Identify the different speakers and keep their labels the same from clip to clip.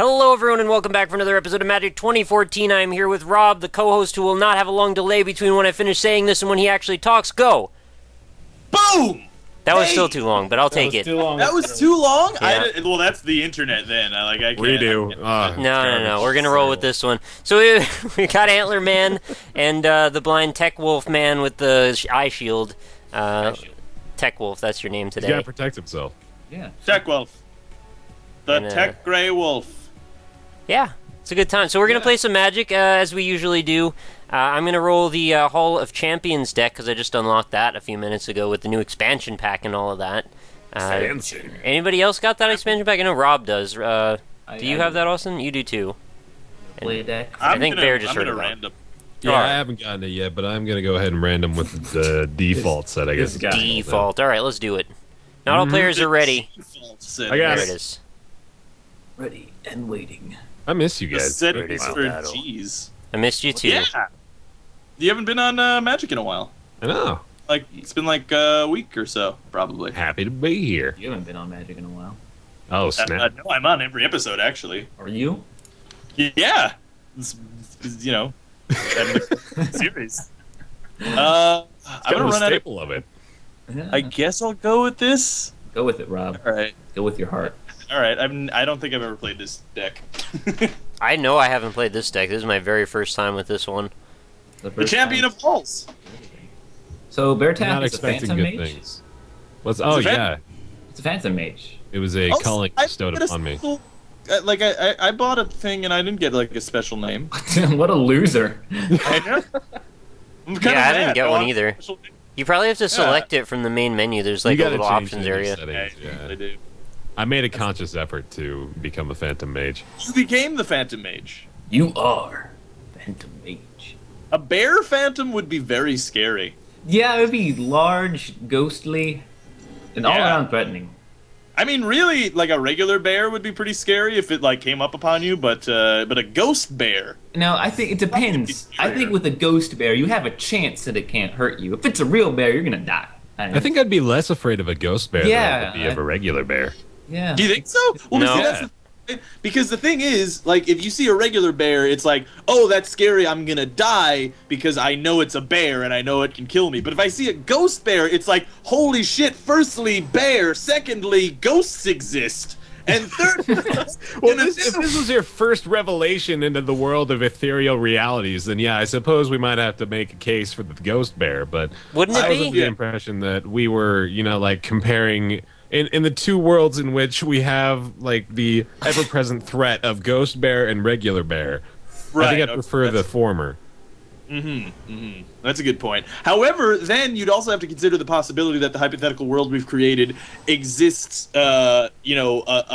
Speaker 1: Hello everyone and welcome back for another episode of Magic 2014. I am here with Rob, the co-host who will not have a long delay between when I finish saying this and when he actually talks. Go!
Speaker 2: Boom!
Speaker 1: That was still too long, but I'll take it.
Speaker 2: That was too long?
Speaker 1: Yeah.
Speaker 2: Well, that's the internet then. I can't.
Speaker 3: Redo.
Speaker 1: No. We're going to roll with this one. So we got Antler Man and the blind Tech Wolf Man with the eye shield. Tech Wolf, that's your name today.
Speaker 3: He's got to protect himself.
Speaker 4: Yeah.
Speaker 2: Tech Wolf. The
Speaker 1: And,
Speaker 2: Tech Grey Wolf.
Speaker 1: Yeah, it's a good time. So we're going to play some Magic, as we usually do. I'm going to roll the Hall of Champions deck, because I just unlocked that a few minutes ago with the new expansion pack and all of that. Anybody else got that expansion pack? I know Rob does. Do you have that, Austin? You do too.
Speaker 4: Play deck.
Speaker 1: I think Bear just heard
Speaker 2: I'm
Speaker 1: about it.
Speaker 2: random.
Speaker 3: Yeah,
Speaker 1: Alright.
Speaker 3: I haven't gotten it yet, but I'm going to go ahead and random with the default set, I guess.
Speaker 1: Default. All right, let's do it. Not all players are ready.
Speaker 3: I got
Speaker 1: There
Speaker 3: it.
Speaker 1: it is.
Speaker 4: Ready and waiting.
Speaker 3: I miss you
Speaker 2: The
Speaker 3: guys.
Speaker 2: settings
Speaker 1: Wow.
Speaker 2: for
Speaker 1: Battle.
Speaker 2: G's.
Speaker 1: I missed you too.
Speaker 2: Yeah. You haven't been on Magic in a while.
Speaker 3: I know.
Speaker 2: Like, it's been like a week or so, probably.
Speaker 3: Happy to be here.
Speaker 4: You haven't been on Magic in a while.
Speaker 3: Oh, snap.
Speaker 2: No, I'm on every episode, actually.
Speaker 4: Are you?
Speaker 2: Yeah. It's, you know, series. I'm
Speaker 3: Kind
Speaker 2: gonna
Speaker 3: of a
Speaker 2: run out of...
Speaker 3: staple of it.
Speaker 4: Yeah.
Speaker 2: I guess I'll go with this.
Speaker 4: Go with it, Rob.
Speaker 2: All right.
Speaker 4: Go with your heart.
Speaker 2: All right. I don't think I've ever played this deck.
Speaker 1: I know I haven't played this deck. This is my very first time with this one.
Speaker 2: The champion of halls.
Speaker 4: So
Speaker 3: I'm
Speaker 4: BaerTaffy
Speaker 3: not
Speaker 4: is a
Speaker 3: expecting
Speaker 4: Phantom
Speaker 3: good
Speaker 4: Mage.
Speaker 3: things. Oh,
Speaker 2: It's a
Speaker 3: yeah.
Speaker 4: It's a Phantom Mage.
Speaker 3: It was a
Speaker 2: Also,
Speaker 3: calling
Speaker 2: I
Speaker 3: bestowed
Speaker 2: got a
Speaker 3: upon me.
Speaker 2: special- Like I bought a thing and I didn't get like a special name.
Speaker 4: What a loser.
Speaker 2: I know. I'm kinda
Speaker 1: Yeah, I didn't
Speaker 2: mad.
Speaker 1: get
Speaker 2: I
Speaker 1: one
Speaker 2: want a
Speaker 1: either.
Speaker 2: special name.
Speaker 1: You probably have to select it from the main menu. There's like
Speaker 3: You
Speaker 1: a
Speaker 3: gotta
Speaker 1: little
Speaker 3: change
Speaker 1: options
Speaker 3: the new
Speaker 1: area.
Speaker 3: settings,
Speaker 2: Yeah,
Speaker 3: yeah.
Speaker 2: I do.
Speaker 3: I made a conscious effort to become a Phantom Mage.
Speaker 2: You became the Phantom Mage.
Speaker 4: You are Phantom Mage.
Speaker 2: A bear phantom would be very scary.
Speaker 4: Yeah, it would be large, ghostly, and all
Speaker 2: Yeah.
Speaker 4: around threatening.
Speaker 2: I mean, really, like a regular bear would be pretty scary if it like came up upon you, but a ghost bear.
Speaker 4: Now, I think it depends. I think with a ghost bear, you have a chance that it can't hurt you. If it's a real bear, you're gonna die.
Speaker 3: I think I'd be less afraid of a ghost bear than I
Speaker 4: Yeah,
Speaker 3: would be of a regular bear.
Speaker 4: Yeah.
Speaker 2: Do you think so? Well,
Speaker 1: No.
Speaker 2: see, that's because the thing is, like, if you see a regular bear, it's like, oh, that's scary, I'm gonna die because I know it's a bear and I know it can kill me. But if I see a ghost bear, it's like, holy shit, firstly, bear, secondly, ghosts exist. And third,
Speaker 3: Well, if this was your first revelation into the world of ethereal realities, then yeah, I suppose we might have to make a case for the ghost bear. But
Speaker 1: Wouldn't it
Speaker 3: I was
Speaker 1: be?
Speaker 3: under the impression that we were, like comparing in the two worlds in which we have like the ever-present threat of ghost bear and regular bear. I think I prefer the former.
Speaker 2: That's a good point. However, then you'd also have to consider the possibility that the hypothetical world we've created exists, a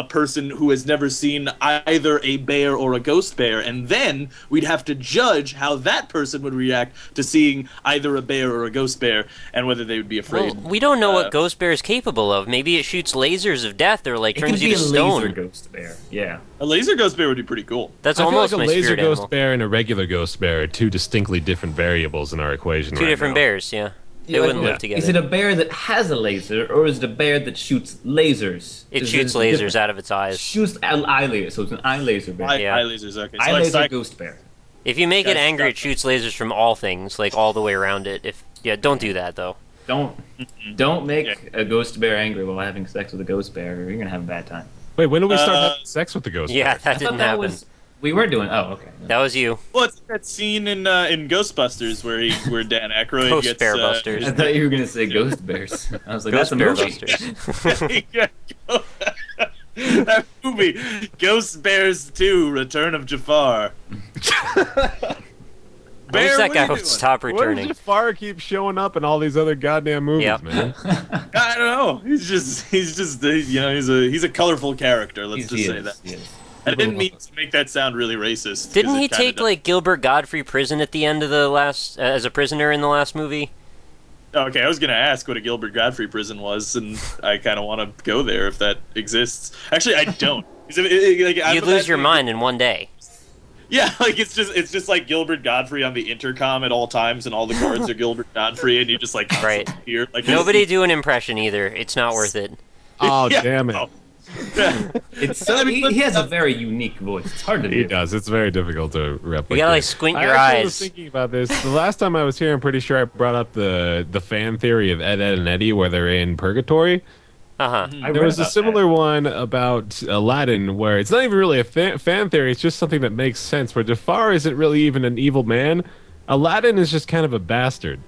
Speaker 2: person who has never seen either a bear or a ghost bear, and then we'd have to judge how that person would react to seeing either a bear or a ghost bear, and whether they would be afraid.
Speaker 1: Well, we don't know what Ghost Bear is capable of. Maybe it shoots lasers of death or like
Speaker 4: It could
Speaker 1: turns
Speaker 4: be
Speaker 1: you
Speaker 4: a
Speaker 1: to
Speaker 4: laser
Speaker 1: stone.
Speaker 4: ghost bear. Yeah.
Speaker 2: A laser ghost bear would be pretty cool.
Speaker 1: That's
Speaker 3: I feel
Speaker 1: almost
Speaker 3: like a
Speaker 1: my
Speaker 3: laser
Speaker 1: spirit
Speaker 3: ghost
Speaker 1: animal.
Speaker 3: bear and a regular ghost bear are two distinctly different variables in our equation.
Speaker 1: Two
Speaker 3: right
Speaker 1: different
Speaker 3: now.
Speaker 1: bears, yeah. They
Speaker 4: Yeah,
Speaker 1: wouldn't
Speaker 3: yeah.
Speaker 1: live together.
Speaker 4: Is it a bear that has a laser, or is it a bear that shoots lasers?
Speaker 1: It
Speaker 4: Is
Speaker 1: shoots
Speaker 4: it
Speaker 1: lasers
Speaker 4: different?
Speaker 1: out of its eyes.
Speaker 4: Shoots eye laser, so it's an eye laser bear.
Speaker 1: Yeah.
Speaker 2: Eye lasers, okay. So
Speaker 4: Eye
Speaker 2: like
Speaker 4: laser ghost bear.
Speaker 1: If you make it
Speaker 2: That's
Speaker 1: angry, it
Speaker 2: tough.
Speaker 1: shoots lasers from all things, like all the way around it. Don't do that though.
Speaker 4: Don't make a ghost bear angry while having sex with a ghost bear, or you're gonna have a bad time.
Speaker 3: Wait, when did we start having sex with the ghost
Speaker 1: Yeah,
Speaker 3: bear?
Speaker 1: that
Speaker 4: I thought
Speaker 1: didn't
Speaker 4: that
Speaker 1: happen.
Speaker 4: was we were doing. Oh, okay.
Speaker 1: That was you.
Speaker 2: Well, it's that scene in Ghostbusters where Dan Aykroyd
Speaker 1: Ghost
Speaker 2: gets
Speaker 1: Bear Busters.
Speaker 4: I thought you were gonna say ghost bears. I was like,
Speaker 1: Ghost
Speaker 4: that's a
Speaker 1: Bear
Speaker 4: movie.
Speaker 1: Busters.
Speaker 2: That movie, Ghost Bears 2: Return of Jafar.
Speaker 1: I wish that
Speaker 2: what
Speaker 1: guy
Speaker 2: are you
Speaker 1: would
Speaker 2: doing?
Speaker 1: stop
Speaker 3: Why
Speaker 1: returning.
Speaker 3: does Jafar keep showing up in all these other goddamn movies,
Speaker 1: Yep.
Speaker 3: man?
Speaker 2: I don't know. He's just he's a colorful character. Let's just say that.
Speaker 4: He is.
Speaker 2: I didn't mean to make that sound really racist. 'cause
Speaker 1: Didn't
Speaker 2: it
Speaker 1: he
Speaker 2: kinda
Speaker 1: take
Speaker 2: does.
Speaker 1: like Gilbert Godfrey prison at the end of the last as a prisoner in the last movie?
Speaker 2: Okay, I was gonna ask what a Gilbert Godfrey prison was, and I kind of want to go there if that exists. Actually, I don't.
Speaker 1: You'd lose your mind in one day.
Speaker 2: Yeah, like it's just like Gilbert Godfrey on the intercom at all times, and all the guards are Gilbert Godfrey, and you just like
Speaker 1: Right.
Speaker 2: hear like
Speaker 1: Nobody do an impression either. It's not worth it.
Speaker 3: Oh,
Speaker 2: Yeah.
Speaker 3: damn it.
Speaker 2: Oh,
Speaker 4: He has a very unique voice. It's hard to do.
Speaker 3: He does. It's very difficult to replicate.
Speaker 1: You gotta like squint your
Speaker 3: I
Speaker 1: eyes.
Speaker 3: was thinking about this. The last time I was here, I'm pretty sure I brought up the fan theory of Ed, Ed, and Eddie, where they're in purgatory. There was a similar one about Aladdin, where it's not even really a fan theory. It's just something that makes sense. Where Jafar isn't really even an evil man. Aladdin is just kind of a bastard.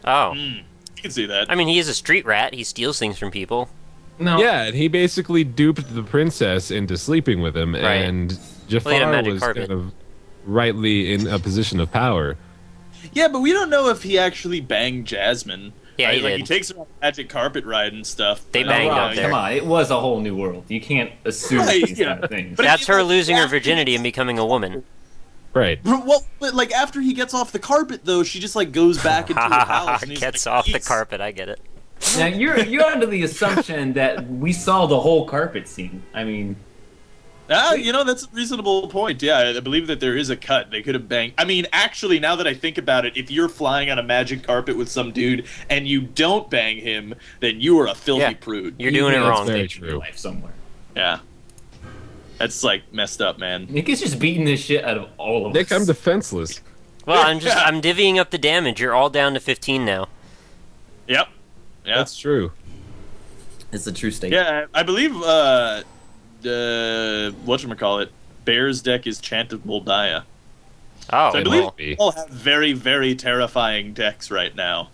Speaker 1: Oh.
Speaker 2: You can see that.
Speaker 1: I mean, he is a street rat. He steals things from people.
Speaker 4: No.
Speaker 3: Yeah, and he basically duped the princess into sleeping with him,
Speaker 1: Right.
Speaker 3: and Jafar
Speaker 1: magic
Speaker 3: was
Speaker 1: carpet.
Speaker 3: kind of rightly in a position of power.
Speaker 2: Yeah, but we don't know if he actually banged Jasmine.
Speaker 1: Yeah,
Speaker 2: right?
Speaker 1: he
Speaker 2: Like
Speaker 1: did.
Speaker 2: he takes her on a magic carpet ride and stuff.
Speaker 1: They
Speaker 2: but,
Speaker 1: banged
Speaker 4: Rob,
Speaker 1: up there.
Speaker 4: come on, it was a whole new world. You can't assume
Speaker 2: Right,
Speaker 4: these
Speaker 2: yeah.
Speaker 4: kind of things.
Speaker 2: But
Speaker 1: That's
Speaker 2: if you,
Speaker 1: her
Speaker 2: like,
Speaker 1: losing her
Speaker 2: after-
Speaker 1: virginity and becoming a woman.
Speaker 3: Right.
Speaker 2: Well, but, like after he gets off the carpet, though, she just like goes back into the house. And he's
Speaker 1: Gets
Speaker 2: like,
Speaker 1: off the
Speaker 2: "Yeets."
Speaker 1: carpet. I get it.
Speaker 4: Now you're under the assumption that we saw the whole carpet scene. I mean,
Speaker 2: You know, that's a reasonable point. Yeah, I believe that there is a cut. They could have banged. I mean, actually, now that I think about it, if you're flying on a magic carpet with some dude and you don't bang him, then you are a filthy
Speaker 1: Yeah.
Speaker 2: prude.
Speaker 1: You're doing it
Speaker 3: That's
Speaker 1: wrong.
Speaker 3: very
Speaker 4: in
Speaker 3: true.
Speaker 4: real life somewhere.
Speaker 2: Yeah. That's like messed up, man.
Speaker 4: Nick is just beating the shit out of all of
Speaker 3: Nick,
Speaker 4: us.
Speaker 3: I'm defenseless.
Speaker 1: Well, I'm divvying up the damage. You're all down to 15 now.
Speaker 2: Yep. Yeah.
Speaker 3: That's true.
Speaker 4: It's a true state.
Speaker 2: Yeah, I believe whatchamacallit, Bear's deck is Chant of Moldiah.
Speaker 1: Oh,
Speaker 2: So I believe
Speaker 1: well,
Speaker 2: we all have very, very terrifying decks right now.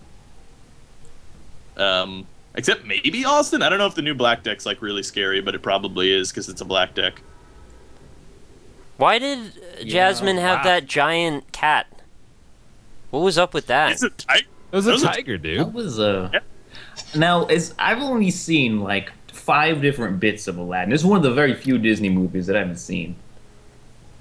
Speaker 2: Except maybe Austin. I don't know if the new black deck's like really scary, but it probably is because it's a black deck.
Speaker 1: why did Jasmine have
Speaker 3: wow.
Speaker 1: that giant cat? What was up with that?
Speaker 2: It's a tiger.
Speaker 3: It was a
Speaker 2: Those are-
Speaker 3: tiger, dude.
Speaker 4: That was Now, I've only seen like 5 different bits of Aladdin. This is one of the very few Disney movies that I haven't seen.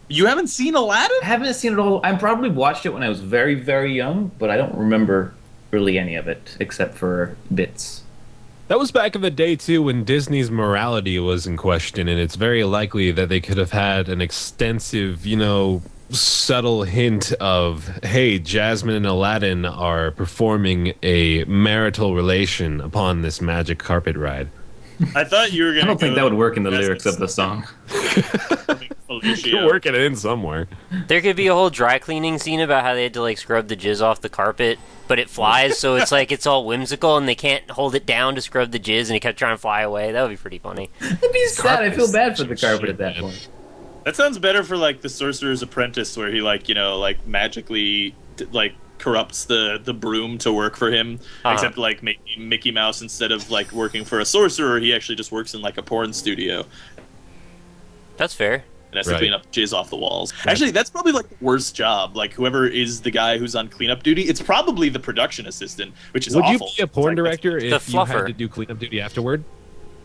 Speaker 2: You haven't seen Aladdin?
Speaker 4: I haven't seen it all. I probably watched it when I was very, very young, but I don't remember really any of it except for bits.
Speaker 3: That was back in the day, too, when Disney's morality was in question, and it's very likely that they could have had an extensive, subtle hint of, hey, Jasmine and Aladdin are performing a marital relation upon this magic carpet ride.
Speaker 2: I thought you were going
Speaker 4: I
Speaker 2: to.
Speaker 4: don't think that would work in the lyrics of the song.
Speaker 3: You're working it in somewhere.
Speaker 1: There could be a whole dry cleaning scene about how they had to like scrub the jizz off the carpet, but it flies, so it's like it's all whimsical, and they can't hold it down to scrub the jizz, and it kept trying to fly away. That would be pretty funny.
Speaker 4: It'd be sad. I feel bad for the carpet
Speaker 3: shit,
Speaker 4: at that
Speaker 3: man.
Speaker 4: point.
Speaker 2: That sounds better for like the Sorcerer's Apprentice, where he like magically corrupts the broom to work for him. Except like maybe Mickey Mouse, instead of like working for a sorcerer, he actually just works in like a porn studio
Speaker 1: That's fair.
Speaker 2: and has to
Speaker 3: Right.
Speaker 2: clean up jizz off the walls. Actually, that's probably like the worst job. Like whoever is the guy who's on cleanup duty, it's probably the production assistant, which is
Speaker 3: Would
Speaker 2: awful.
Speaker 3: you be a
Speaker 2: It's
Speaker 3: porn
Speaker 2: like,
Speaker 3: director if you
Speaker 1: fluffer.
Speaker 3: had to do cleanup duty afterward?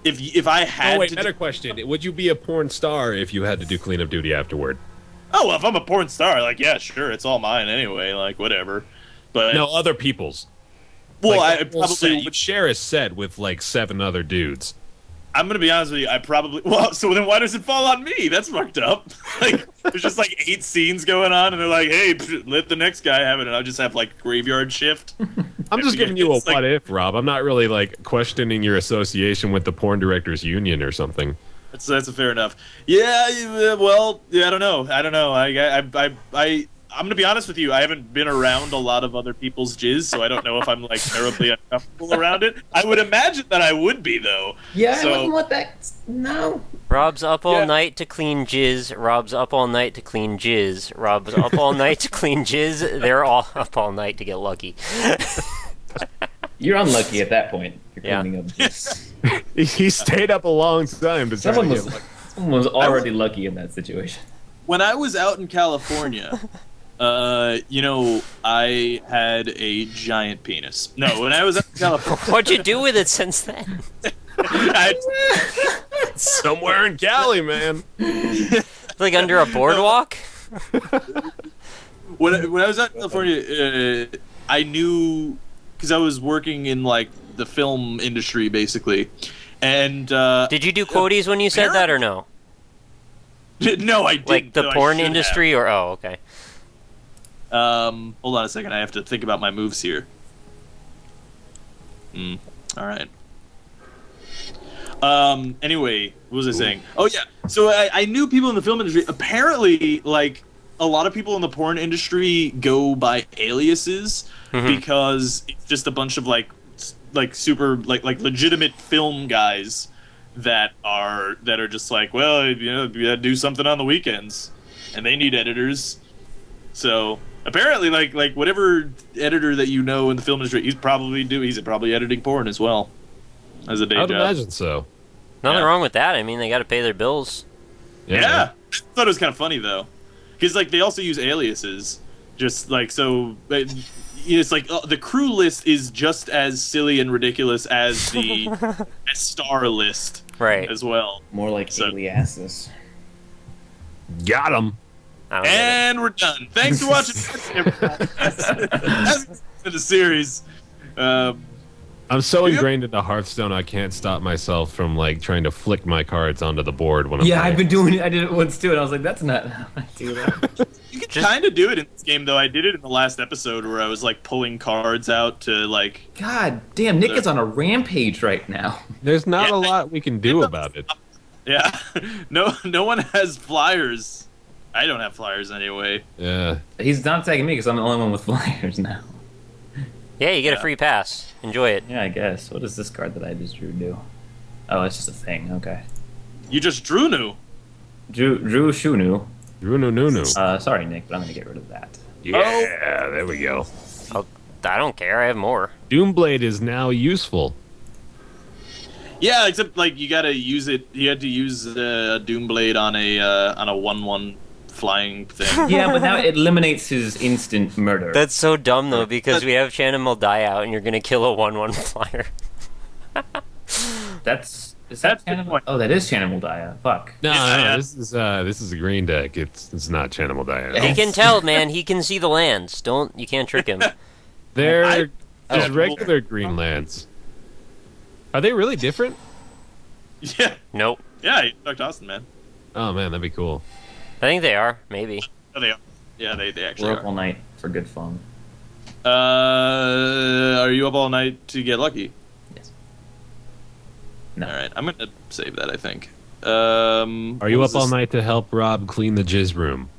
Speaker 2: If I had
Speaker 3: Oh, wait,
Speaker 2: to
Speaker 3: better question. Would you be a porn star if you had to do cleanup duty afterward?
Speaker 2: Oh, well, if I'm a porn star, like, yeah, sure, it's all mine anyway, like, whatever. But,
Speaker 3: No, other people's.
Speaker 2: well,
Speaker 3: Like,
Speaker 2: I
Speaker 3: the whole set.
Speaker 2: probably
Speaker 3: You'd
Speaker 2: would,
Speaker 3: share a set with like 7 other dudes.
Speaker 2: I'm gonna be honest with you, I probably, well, so then why does it fall on me? That's fucked up. Like, there's just, like, 8 scenes going on, and they're like, hey, let the next guy have it, and I'll just have, like, graveyard shift.
Speaker 3: I'm just giving you a
Speaker 2: It's like-
Speaker 3: what if, Rob. I'm not really like questioning your association with the Porn Directors Union or something.
Speaker 2: That's a fair enough. Yeah, well, yeah, I don't know. I'm gonna be honest with you. I haven't been around a lot of other people's jizz, so I don't know if I'm like terribly uncomfortable around it. I would imagine that I would be though.
Speaker 4: Yeah,
Speaker 2: So-
Speaker 4: I wouldn't want that. No.
Speaker 1: Rob's up all
Speaker 2: Yeah.
Speaker 1: night to clean jizz. Rob's up all night to clean jizz. Rob's up all night to clean jizz. They're all up all night to get lucky.
Speaker 4: You're unlucky at that point. You're
Speaker 1: Yeah.
Speaker 4: cleaning up jizz.
Speaker 3: He stayed up a long time to try
Speaker 4: Someone
Speaker 3: to
Speaker 4: was,
Speaker 3: get, like,
Speaker 4: someone was already lucky in that situation.
Speaker 2: When I was out in California, I had a giant penis. No, when I was out in California,
Speaker 1: What'd you do with it since then?
Speaker 3: somewhere in Cali, man.
Speaker 1: Like under a boardwalk?
Speaker 2: when I was out in California, I knew because I was working in like the film industry basically, and
Speaker 1: Did you do quoties when you said that or no?
Speaker 2: no, I didn't.
Speaker 1: Like the
Speaker 2: though I
Speaker 1: porn
Speaker 2: should
Speaker 1: industry or oh, okay.
Speaker 2: have. Hold on a second. I have to think about my moves here. All right. Anyway, what was I saying? Oh yeah. So I knew people in the film industry. Apparently, like a lot of people in the porn industry go by aliases because it's just a bunch of like super like legitimate film guys that are just like, well, you know, you gotta do something on the weekends, and they need editors. So apparently, like whatever editor that you know in the film industry, he's probably editing porn as well as a day
Speaker 3: I'd
Speaker 2: job.
Speaker 3: imagine so.
Speaker 1: Nothing wrong with that. I mean, they got to pay their bills.
Speaker 2: Yeah. I thought it was kind of funny though, because like they also use aliases, just like so. It's like the crew list is just as silly and ridiculous as the as star list,
Speaker 1: Right.
Speaker 2: as well.
Speaker 4: More like aliases.
Speaker 3: Got him.
Speaker 2: And we're done. Thanks for watching. That's the series.
Speaker 3: I'm so ingrained into Hearthstone, I can't stop myself from like trying to flick my cards onto the board when I'm
Speaker 4: Yeah,
Speaker 3: playing.
Speaker 4: I've been doing it. I did it once too, and I was like, "That's not how I do that."
Speaker 2: You can kind of do it in this game, though. I did it in the last episode where I was like pulling cards out to like.
Speaker 4: God damn, Nick is on a rampage right now.
Speaker 3: There's not a lot we can do about it.
Speaker 2: Yeah, no one has flyers. I don't have flyers anyway.
Speaker 3: Yeah.
Speaker 4: He's not tagging me because I'm the only one with flyers now.
Speaker 1: Yeah, you get a free pass. Enjoy it.
Speaker 4: Yeah, I guess. What does this card that I just drew do? Oh, it's just a thing. Okay.
Speaker 2: You just drew new.
Speaker 4: Drew Shunu.
Speaker 3: Nunu.
Speaker 4: Sorry, Nick, but I'm gonna get rid of that.
Speaker 3: Yeah, there we go.
Speaker 1: I don't care. I have more.
Speaker 3: Doomblade is now useful.
Speaker 2: Yeah, except like you gotta use it. You had to use Doomblade on a 1/1 flying thing.
Speaker 4: Yeah, but now it eliminates his instant murder.
Speaker 1: That's so dumb though, because we have Shannon Moldai out, and you're gonna kill a 1/1 flyer.
Speaker 4: Is that Shannon? Oh, that is Shannon Moldaya. Fuck.
Speaker 3: No,
Speaker 2: Yeah.
Speaker 3: this is a green deck. It's not Chanimal Diana.
Speaker 1: He can tell, man. He can see the lands. You can't trick him.
Speaker 3: They're just
Speaker 2: I-
Speaker 3: regular green lands. Are they really different?
Speaker 2: Yeah,
Speaker 1: Nope.
Speaker 2: yeah. You talked to Austin, man.
Speaker 3: Oh man, that'd be cool.
Speaker 1: I think they are. Maybe.
Speaker 2: Oh, they are. Yeah, they actually
Speaker 4: We're up
Speaker 2: are.
Speaker 4: all night for good fun.
Speaker 2: Are you up all night to get lucky?
Speaker 4: Yes. No.
Speaker 2: All right, I'm gonna save that. I think.
Speaker 3: Are you up all night to help Rob clean the jizz room?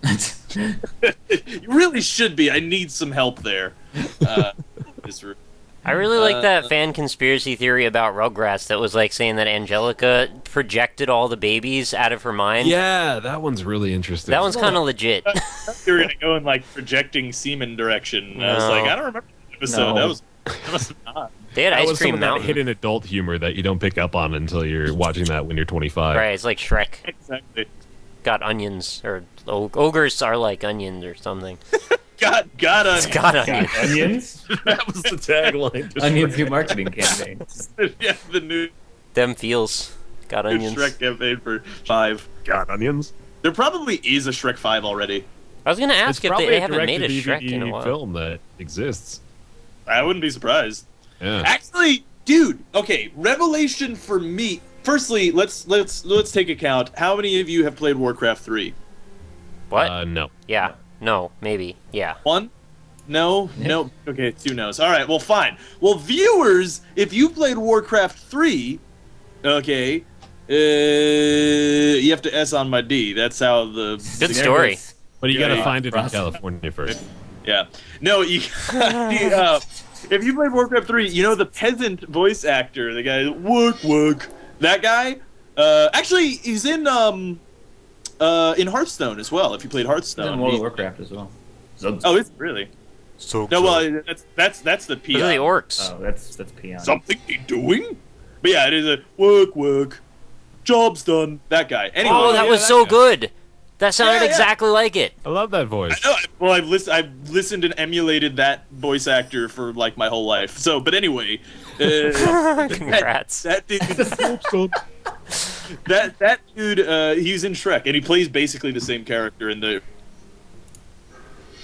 Speaker 2: You really should be. I need some help there. This room.
Speaker 1: I really like that fan conspiracy theory about Rugrats that was like saying that Angelica projected all the babies out of her mind.
Speaker 3: Yeah, that one's really interesting.
Speaker 1: That one's kind of legit.
Speaker 2: You were gonna go in like projecting semen direction. And I was like, I don't remember the episode.
Speaker 4: No.
Speaker 2: That must have not.
Speaker 1: They had
Speaker 3: that
Speaker 1: Ice
Speaker 3: was some
Speaker 1: Cream
Speaker 3: of that
Speaker 1: Mountain.
Speaker 3: hidden adult humor that you don't pick up on until you're watching that when you're 25.
Speaker 1: Right, it's like Shrek
Speaker 2: Exactly.
Speaker 1: got onions, or ogres are like onions or something.
Speaker 2: Got
Speaker 1: It's got onions.
Speaker 4: Onions?
Speaker 3: That was the tagline.
Speaker 4: Onions new marketing campaign.
Speaker 2: yeah, the new
Speaker 1: Them feels. Got onions.
Speaker 2: Shrek campaign for 5.
Speaker 3: Got onions.
Speaker 2: There probably is a Shrek 5 already.
Speaker 1: I was gonna
Speaker 3: It's
Speaker 1: ask if
Speaker 3: probably
Speaker 1: they
Speaker 3: a
Speaker 1: haven't made a Shrek
Speaker 3: direct-to-DVD
Speaker 1: in a while.
Speaker 3: film that exists.
Speaker 2: I wouldn't be surprised.
Speaker 3: Yeah.
Speaker 2: Actually, dude, okay, revelation for me. Firstly, let's take account. How many of you have played Warcraft 3?
Speaker 1: What?
Speaker 3: No.
Speaker 1: Yeah. No. Maybe. Yeah.
Speaker 2: 1? No? No. Okay, 2 no's. All right, well, fine. Well, viewers, if you played Warcraft 3, okay, you have to S on my D. That's how the...
Speaker 1: Good story.
Speaker 3: But you gotta
Speaker 2: yeah.
Speaker 3: find it in California first.
Speaker 2: Yeah. No, you... if you played Warcraft 3, you know the peasant voice actor, the guy, work. That guy, actually, he's in Hearthstone as well, if you played Hearthstone.
Speaker 4: And World of Warcraft as well.
Speaker 2: Oh, is it really?
Speaker 1: So.
Speaker 2: No, well, that's the P.
Speaker 1: Those are the orcs.
Speaker 4: Oh, that's peon.
Speaker 2: Something he doing? But yeah, it is a work. Job's done. That guy. Anyway.
Speaker 1: Oh, that was
Speaker 3: that
Speaker 1: so
Speaker 3: guy.
Speaker 1: good. That sounded
Speaker 2: Yeah.
Speaker 1: exactly like it.
Speaker 3: I love that voice.
Speaker 2: I know. Well, I've listened and emulated that voice actor for like my whole life. So, but anyway,
Speaker 1: Congrats.
Speaker 2: That dude, that dude, he's in Shrek, and he plays basically the same character in the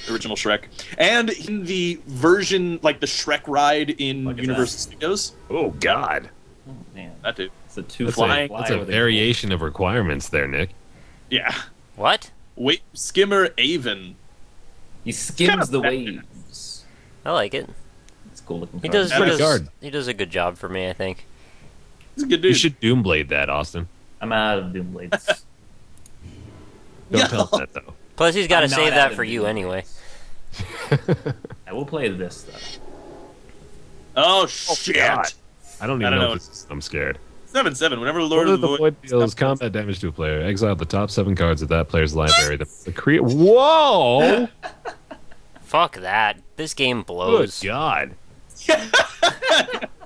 Speaker 2: original Shrek, and in the version like the Shrek ride in
Speaker 4: Look at
Speaker 2: Universal Studios.
Speaker 3: Oh God.
Speaker 4: Oh, man.
Speaker 2: That dude.
Speaker 4: It's a two
Speaker 3: That's
Speaker 4: fly.
Speaker 3: a variation of requirements there, Nick.
Speaker 2: Yeah.
Speaker 1: What?
Speaker 2: Wait, Skimmer Avon.
Speaker 4: He skims
Speaker 2: Kind of
Speaker 4: the
Speaker 2: bad.
Speaker 4: waves.
Speaker 1: I like it.
Speaker 4: It's cool looking.
Speaker 1: He
Speaker 4: card.
Speaker 1: does.
Speaker 2: Pretty
Speaker 3: card.
Speaker 1: He does a good job for me, I think.
Speaker 2: He's a good
Speaker 3: You
Speaker 2: dude.
Speaker 3: should Doomblade that, Austin.
Speaker 4: I'm out of Doom Blades.
Speaker 3: Don't tell him that though.
Speaker 1: Plus, he's got to
Speaker 4: I'm not
Speaker 1: save that
Speaker 4: out
Speaker 1: for
Speaker 4: of
Speaker 1: you
Speaker 4: Doom
Speaker 1: anyway.
Speaker 4: I will play this though.
Speaker 2: Oh shit!
Speaker 3: God. I don't even
Speaker 2: I don't
Speaker 3: know
Speaker 2: know.
Speaker 3: if this is, I'm scared.
Speaker 2: 7/7. Whenever Lord
Speaker 3: Whether
Speaker 2: of the
Speaker 3: the
Speaker 2: Void
Speaker 3: void deals combat damage to a player, exile the top 7 cards of that player's library. Whoa!
Speaker 1: Fuck that. This game
Speaker 3: Good
Speaker 1: blows.
Speaker 3: God.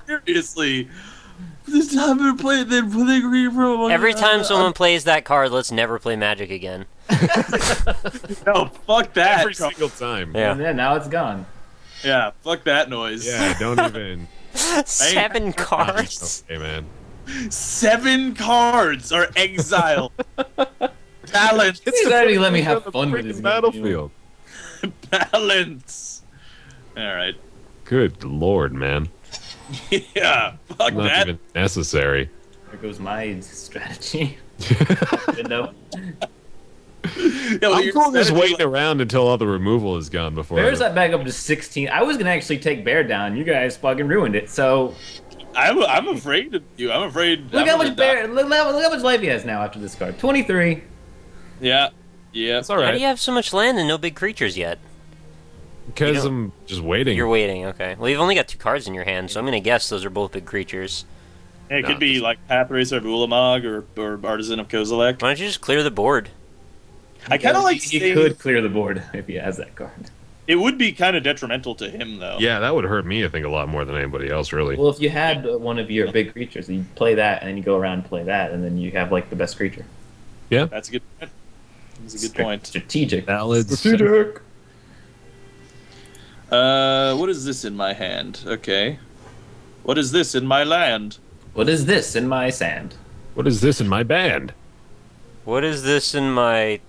Speaker 2: seriously. This time we played then they agree from
Speaker 1: Every time someone plays that card, let's never play Magic again.
Speaker 2: No, fuck that.
Speaker 3: Every single time.
Speaker 1: Yeah.
Speaker 4: And then now it's gone.
Speaker 2: Yeah, fuck that noise.
Speaker 3: Yeah, don't even.
Speaker 1: 7 cards.
Speaker 3: Hey, man.
Speaker 2: 7 cards are exiled. Balance.
Speaker 4: He's already let me have fun with this
Speaker 3: battlefield.
Speaker 2: Balance. Alright.
Speaker 3: Good lord, man.
Speaker 2: Yeah, fuck
Speaker 3: Not
Speaker 2: that.
Speaker 3: even necessary.
Speaker 4: There goes my strategy. Window.
Speaker 2: Yeah, well,
Speaker 3: I'm
Speaker 2: your
Speaker 3: cool just
Speaker 2: strategy-
Speaker 3: waiting around until all the removal is gone before.
Speaker 4: Bear's that back up to 16. I was gonna actually take Bear down. You guys fucking ruined it. So
Speaker 2: I'm afraid of you. I'm afraid.
Speaker 4: look
Speaker 2: I'm
Speaker 4: how
Speaker 2: gonna
Speaker 4: much
Speaker 2: die.
Speaker 4: Bear. Look how much life he has now after this card. 23.
Speaker 2: Yeah. Yeah.
Speaker 3: It's all
Speaker 1: How do
Speaker 3: right.
Speaker 1: you have so much land and no big creatures yet?
Speaker 3: Because
Speaker 1: You know-
Speaker 3: I'm just waiting.
Speaker 1: You're waiting, okay. Well, you've only got 2 cards in your hand, so I'm gonna guess those are both big creatures.
Speaker 2: It
Speaker 3: No,
Speaker 2: could be like Pathracer of Ulamog or Artisan of Kozilek.
Speaker 1: Why don't you just clear the board?
Speaker 2: I kind of like
Speaker 4: He
Speaker 2: staying-
Speaker 4: could clear the board if he has that card.
Speaker 2: It would be kind of detrimental to him, though.
Speaker 3: Yeah, that would hurt me, I think, a lot more than anybody else, really.
Speaker 4: Well, if you had one of your big creatures, you play that, and then you go around and play that, and then you have like the best creature.
Speaker 2: That's a good point. That's a good point.
Speaker 4: Strategic.
Speaker 3: Ballads.
Speaker 4: Strategic.
Speaker 2: What is this in my hand? Okay. What is this in my land?
Speaker 4: What is this in my sand?
Speaker 3: What is this in my band?
Speaker 1: What is this in my...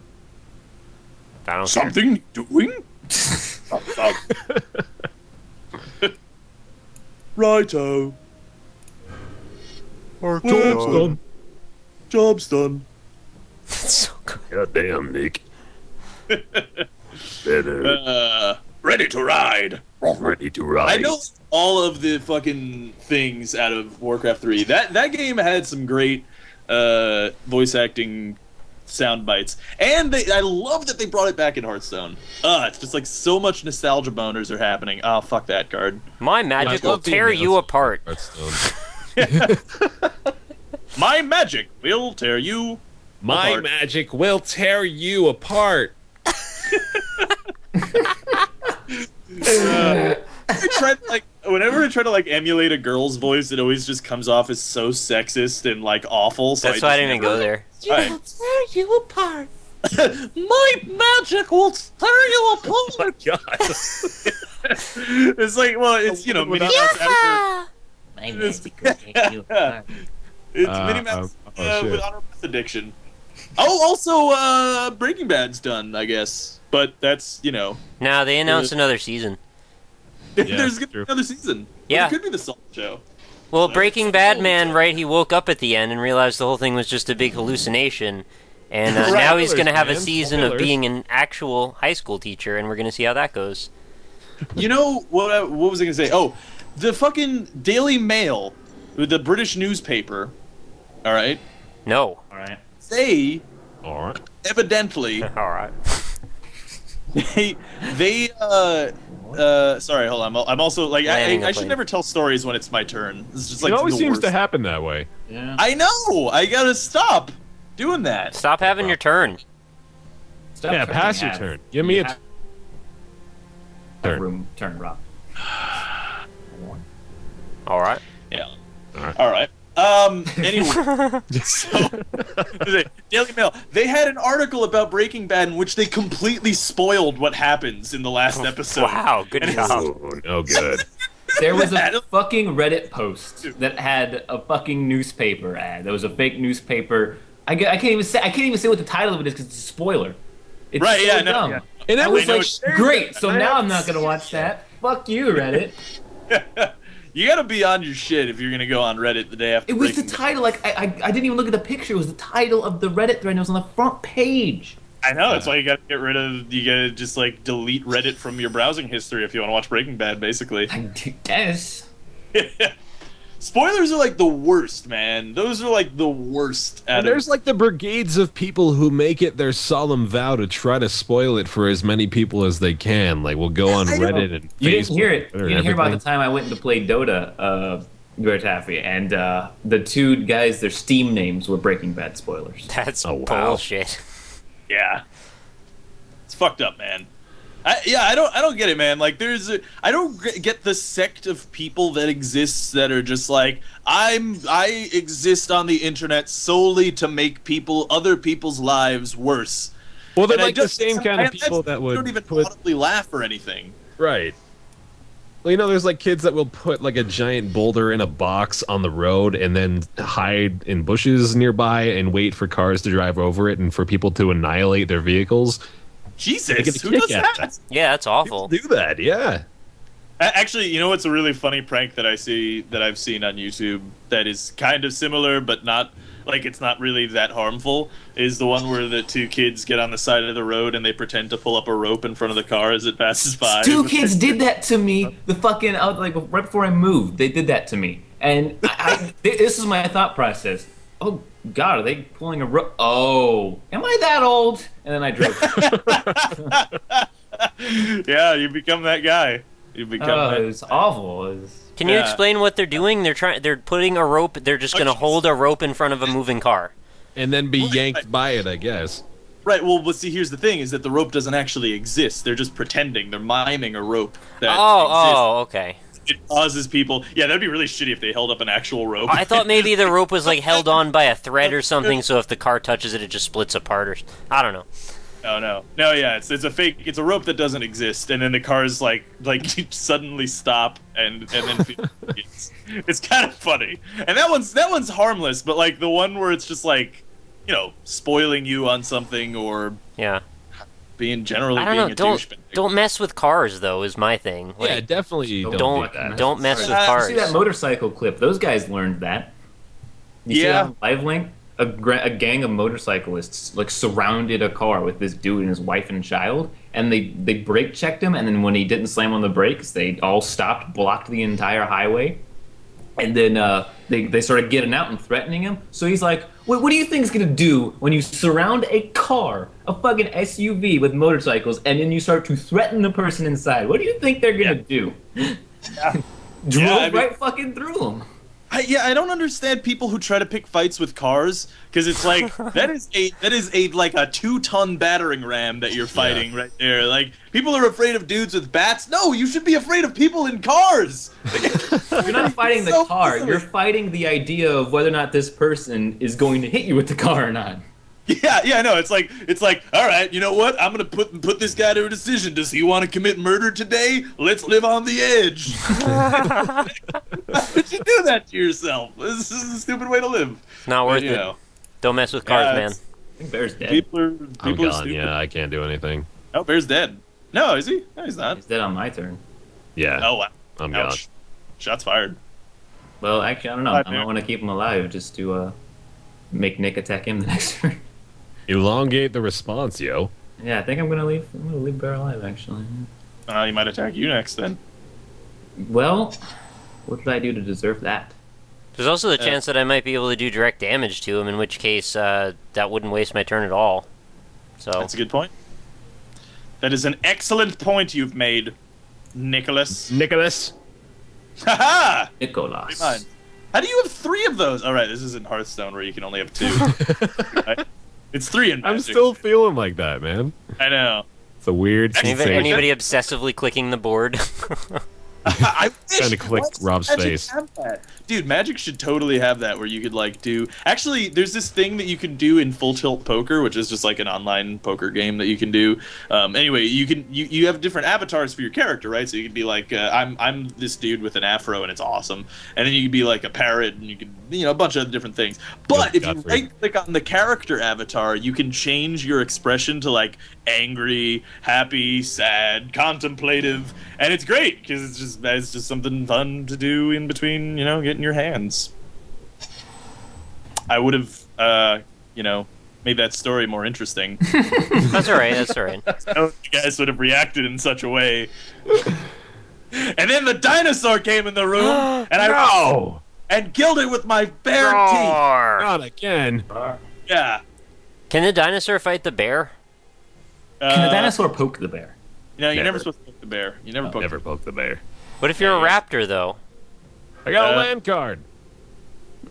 Speaker 1: I don't care.
Speaker 2: Something doing? Righto.
Speaker 3: Job's done.
Speaker 2: Job's done.
Speaker 1: so good.
Speaker 3: Goddamn, Nick. Better.
Speaker 2: Ready to ride.
Speaker 3: Ready to ride.
Speaker 2: I know all of the fucking things out of Warcraft 3. That game had some great voice acting sound bites, and I love that they brought it back in Hearthstone. It's just like so much nostalgia boners are happening. Oh, fuck that card.
Speaker 1: My magic will
Speaker 3: love the
Speaker 1: tear you
Speaker 3: announcement.
Speaker 1: apart.
Speaker 3: Hearthstone.
Speaker 2: My magic will tear you.
Speaker 3: My
Speaker 2: apart.
Speaker 3: magic will tear you apart.
Speaker 2: Whenever I try to like emulate a girl's voice, it always just comes off as so sexist and like awful. So
Speaker 1: That's why I didn't even go there.
Speaker 2: Right.
Speaker 5: Tear you apart.
Speaker 2: My magic will tear you apart.
Speaker 3: God.
Speaker 2: It's like, well, it's Minnie Mouse.
Speaker 5: Yeah.
Speaker 4: My
Speaker 2: magic
Speaker 4: will take you apart.
Speaker 2: It's Minnie Mouse
Speaker 3: shit.
Speaker 2: with honor with addiction. Oh, also, Breaking Bad's done, I guess, but that's
Speaker 1: Nah, they announced another season.
Speaker 2: there's gonna be
Speaker 3: true.
Speaker 2: another season.
Speaker 1: Yeah.
Speaker 2: It could be the Salt Show.
Speaker 1: Well, Breaking Bad man, right, he woke up at the end and realized the whole thing was just a big hallucination. And
Speaker 2: Right.
Speaker 1: now he's going to have a
Speaker 3: man.
Speaker 1: season of
Speaker 3: Spoilers.
Speaker 1: being an actual high school teacher, and we're going to see how that goes.
Speaker 2: You know what? What was I gonna say? Oh, the fucking Daily Mail, the British newspaper. All right,
Speaker 1: No.
Speaker 4: All right.
Speaker 2: they
Speaker 3: All right.
Speaker 2: evidently
Speaker 1: All right.
Speaker 2: they sorry, hold on. I'm also like
Speaker 1: Landing a
Speaker 2: I should
Speaker 1: plane.
Speaker 2: never tell stories when it's my turn. It's just like
Speaker 3: It always
Speaker 2: the
Speaker 3: seems
Speaker 2: worst.
Speaker 3: to happen that way.
Speaker 4: Yeah.
Speaker 2: I know. I gotta stop doing that.
Speaker 1: Stop having your turn.
Speaker 4: Stop
Speaker 3: Yeah,
Speaker 4: turning
Speaker 3: pass your
Speaker 4: ads.
Speaker 3: turn. Give me
Speaker 4: You
Speaker 3: a
Speaker 4: have
Speaker 3: turn.
Speaker 4: room. Turn, Rob.
Speaker 1: All right.
Speaker 2: Yeah.
Speaker 3: Alright.
Speaker 2: All right. Anyway, so Daily Mail. They had an article about Breaking Bad in which they completely spoiled what happens in the last episode.
Speaker 1: Wow, good
Speaker 2: And it's-
Speaker 1: job.
Speaker 3: Oh, no good.
Speaker 4: There was a fucking Reddit post that had a fucking newspaper ad. There was a fake newspaper. I can't even say what the title of it is because it's a spoiler. It's
Speaker 2: Right,
Speaker 4: so
Speaker 2: yeah, no,
Speaker 4: dumb.
Speaker 2: yeah.
Speaker 3: And
Speaker 4: I
Speaker 3: it
Speaker 4: was
Speaker 2: know
Speaker 4: like,
Speaker 2: what-
Speaker 4: great. So now I'm not gonna watch that. Fuck you, Reddit.
Speaker 2: You gotta be on your shit if you're gonna go on Reddit the day after.
Speaker 4: It was the
Speaker 2: Breaking Bad.
Speaker 4: title. Like I didn't even look at the picture. It was the title of the Reddit thread. And it was on the front page.
Speaker 2: I know. That's why you gotta get rid of. You gotta just like delete Reddit from your browsing history if you want to watch Breaking Bad, basically.
Speaker 4: I guess.
Speaker 2: Spoilers are like the worst, man. Those are like the worst.
Speaker 3: And there's like the brigades of people who make it their solemn vow to try to spoil it for as many people as they can. Like, we'll go on Reddit and
Speaker 4: You didn't
Speaker 3: Facebook
Speaker 4: hear it.
Speaker 3: and
Speaker 4: You didn't hear about the
Speaker 3: everything.
Speaker 4: time I went to play Dota, BaerTaffy, and the two guys, their Steam names were Breaking Bad spoilers.
Speaker 1: That's
Speaker 3: Oh, wow.
Speaker 1: bullshit.
Speaker 2: Yeah, it's fucked up, man. I don't get it, man. Like, I don't get the sect of people that exists that are just like, I exist on the internet solely to make other people's lives worse.
Speaker 3: Well, they're
Speaker 2: And I
Speaker 3: like the
Speaker 2: just-
Speaker 3: same kind of people that would
Speaker 2: don't even
Speaker 3: put
Speaker 2: audibly laugh or anything.
Speaker 3: right. Well, you know, there's like kids that will put like a giant boulder in a box on the road and then hide in bushes nearby and wait for cars to drive over it and for people to annihilate their vehicles.
Speaker 2: Jesus,
Speaker 3: get a
Speaker 2: who
Speaker 3: kick
Speaker 2: does
Speaker 3: out of
Speaker 2: that?
Speaker 1: Yeah, that's awful.
Speaker 3: People do that, yeah.
Speaker 2: Actually, you know what's a really funny prank that I've seen on YouTube that is kind of similar but not like it's not really that harmful is the one where the two kids get on the side of the road and they pretend to pull up a rope in front of the car as it passes by.
Speaker 4: Two kids did that to me. Like right before I moved, they did that to me, and this is my thought process. Oh God, are they pulling a rope? Oh, am I that old? And then I drove.
Speaker 2: Yeah, you become that guy. You become that.
Speaker 4: It's awful.
Speaker 1: Can you
Speaker 2: Yeah.
Speaker 1: explain what they're doing? They're putting a rope. They're just gonna hold a rope in front of a moving car.
Speaker 3: And then be yanked by it, I guess.
Speaker 2: Right, well, but see, here's the thing, is that the rope doesn't actually exist. They're just pretending. They're miming a rope that exists.
Speaker 1: Oh, okay.
Speaker 2: It causes people... Yeah, that'd be really shitty if they held up an actual rope.
Speaker 1: I thought maybe the rope was like held on by a thread or something, so if the car touches it, it just splits apart. Or I don't know.
Speaker 2: No, yeah, it's a fake... It's a rope that doesn't exist, and then the cars, like suddenly stop, and then... it's kind of funny. And that one's harmless, but, like, the one where it's just, like, you know, spoiling you on something, or...
Speaker 1: Yeah.
Speaker 2: Generally
Speaker 1: I don't
Speaker 2: being
Speaker 1: know.
Speaker 2: a douchebag.
Speaker 1: Don't mess with cars, though. Is my thing. Like,
Speaker 3: Yeah, definitely don't do that.
Speaker 1: don't mess with
Speaker 4: You
Speaker 1: cars.
Speaker 4: see that motorcycle clip? Those guys learned that. You see
Speaker 2: Yeah.
Speaker 4: that on Live Link? A gang of motorcyclists like surrounded a car with this dude and his wife and child, and they brake checked him, and then when he didn't slam on the brakes, they all stopped, blocked the entire highway, and then they started getting out and threatening him. So he's like, what do you think is gonna do when you surround a car, a fucking SUV with motorcycles, and then you start to threaten the person inside? What do you think they're gonna do? Drove right fucking through them.
Speaker 2: I don't understand people who try to pick fights with cars, because it's like that is a like a 2-ton battering ram that you're fighting right there. Like, people are afraid of dudes with bats. No, you should be afraid of people in cars.
Speaker 4: You're not fighting the car. You're fighting the idea of whether or not this person is going to hit you with the car or not.
Speaker 2: Yeah, no, it's like, all right, you know what? I'm gonna put this guy to a decision. Does he want to commit murder today? Let's live on the edge. Why would you do that to yourself? This is a stupid way to live.
Speaker 1: Not worth
Speaker 2: You
Speaker 1: it.
Speaker 2: know.
Speaker 1: Don't mess with cars, man.
Speaker 4: I think Bear's dead.
Speaker 2: People are
Speaker 3: I'm gone,
Speaker 2: stupid.
Speaker 3: yeah, I can't do anything.
Speaker 2: Oh, Bear's dead. No, is he? No, he's not.
Speaker 4: He's dead on my turn.
Speaker 3: Yeah,
Speaker 2: Oh, wow.
Speaker 3: I'm gone.
Speaker 2: Ouch. Shots fired.
Speaker 4: Well, actually, I don't know.
Speaker 2: Bye,
Speaker 4: I
Speaker 2: Bear.
Speaker 4: might want to keep him alive just to make Nick attack him the next turn.
Speaker 3: Elongate the response, yo.
Speaker 4: Yeah, I think I'm gonna leave Bear alive. Actually.
Speaker 2: He might attack you next then.
Speaker 4: Well, what did I do to deserve that?
Speaker 1: There's also the chance that I might be able to do direct damage to him, in which case that wouldn't waste my turn at all. So
Speaker 2: That's a good point. That is an excellent point you've made, Nicholas.
Speaker 3: Nicholas.
Speaker 2: Haha!
Speaker 4: Nicholas.
Speaker 2: Fine. How do you have 3 of those? All right, this isn't Hearthstone where you can only have 2. Right? It's 3 in Magic.
Speaker 3: I'm still feeling like that, man.
Speaker 2: I know.
Speaker 3: It's a weird sensation.
Speaker 1: anybody obsessively clicking the board?
Speaker 2: I wish
Speaker 3: Trying to click Rob's
Speaker 2: Magic
Speaker 3: face.
Speaker 2: had that. Dude, Magic should totally have that where you could like do. Actually, there's this thing that you can do in Full Tilt Poker, which is just like an online poker game that you can do. Anyway, you have different avatars for your character, right? So you can be like, I'm this dude with an afro, and it's awesome. And then you can be like a parrot, and you can a bunch of different things. But if you right click on the character avatar, you can change your expression to like angry, happy, sad, contemplative, and it's great because it's just something fun to do in between, getting your hands. I would have, made that story more interesting.
Speaker 1: That's all right. That's all right.
Speaker 2: You guys would have reacted in such a way. And then the dinosaur came in the room, and and killed it with my bare teeth.
Speaker 1: Roar.
Speaker 3: Not again.
Speaker 2: Yeah.
Speaker 1: Can the dinosaur fight the bear?
Speaker 4: Can a dinosaur poke the bear?
Speaker 2: No, you're never
Speaker 3: Never.
Speaker 2: supposed to poke the bear. You never poke
Speaker 3: Never poke the bear.
Speaker 1: What if you're a raptor, though?
Speaker 3: I got a
Speaker 2: Uh,
Speaker 3: land card.